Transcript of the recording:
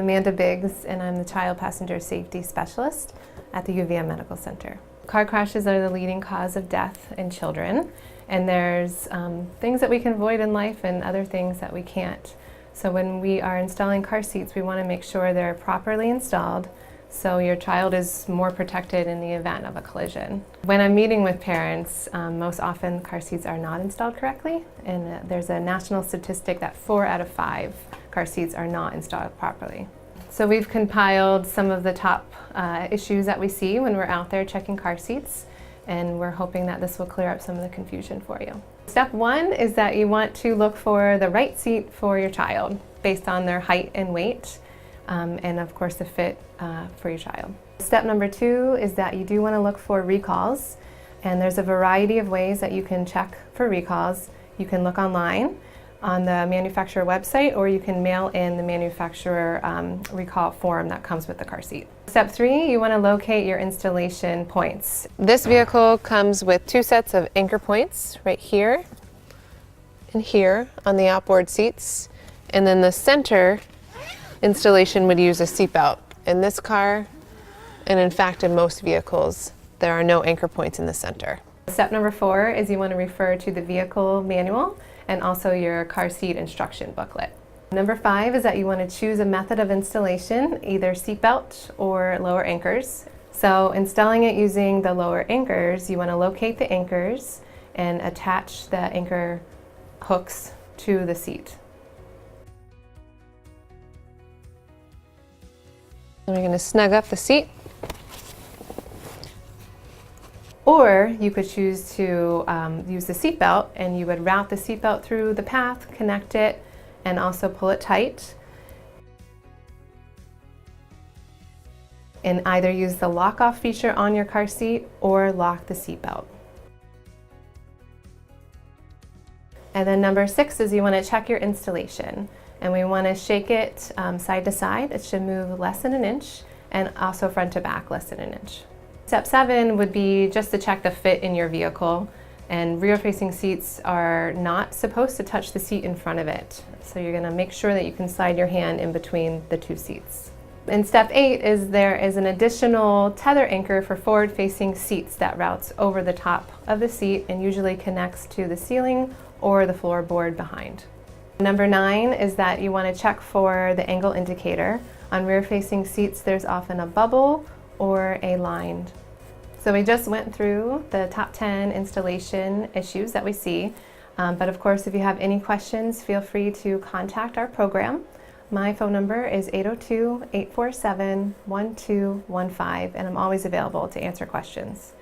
Amanda Biggs, and I'm the Child Passenger Safety Specialist at the UVM Medical Center. Car crashes are the leading cause of death in children, and there's things that we can avoid in life and other things that we can't. So when we are installing car seats, we want to make sure they're properly installed so your child is more protected in the event of a collision. When I'm meeting with parents, most often car seats are not installed correctly, and there's a national statistic that 4 out of 5 car seats are not installed properly. So we've compiled some of the top issues that we see when we're out there checking car seats, and we're hoping that this will clear up some of the confusion for you. Step 1 is that you want to look for the right seat for your child based on their height and weight, and of course the fit for your child. Step number 2 is that you do want to look for recalls, and there's a variety of ways that you can check for recalls. You can look online on the manufacturer website, or you can mail in the manufacturer recall form that comes with the car seat. Step 3, you want to locate your installation points. This vehicle comes with 2 sets of anchor points right here and here on the outboard seats, and then the center installation would use a seatbelt. In this car, and in fact in most vehicles, there are no anchor points in the center. Step number 4 is you want to refer to the vehicle manual and also your car seat instruction booklet. Number 5 is that you want to choose a method of installation, either seatbelt or lower anchors. So installing it using the lower anchors, you want to locate the anchors and attach the anchor hooks to the seat. And we're going to snug up the seat. Or you could choose to use the seatbelt, and you would route the seatbelt through the path, connect it, and also pull it tight. And either use the lock-off feature on your car seat or lock the seatbelt. And then number 6 is you want to check your installation. And we want to shake it side to side. It should move less than an inch, and also front to back less than an inch. Step 7 would be just to check the fit in your vehicle, and rear-facing seats are not supposed to touch the seat in front of it. So you're going to make sure that you can slide your hand in between the 2 seats. And step 8 is there is an additional tether anchor for forward-facing seats that routes over the top of the seat and usually connects to the ceiling or the floorboard behind. Number 9 is that you want to check for the angle indicator. On rear-facing seats, there's often a bubble or a line. So we just went through the top 10 installation issues that we see. But of course, if you have any questions, feel free to contact our program. My phone number is 802-847-1215, and I'm always available to answer questions.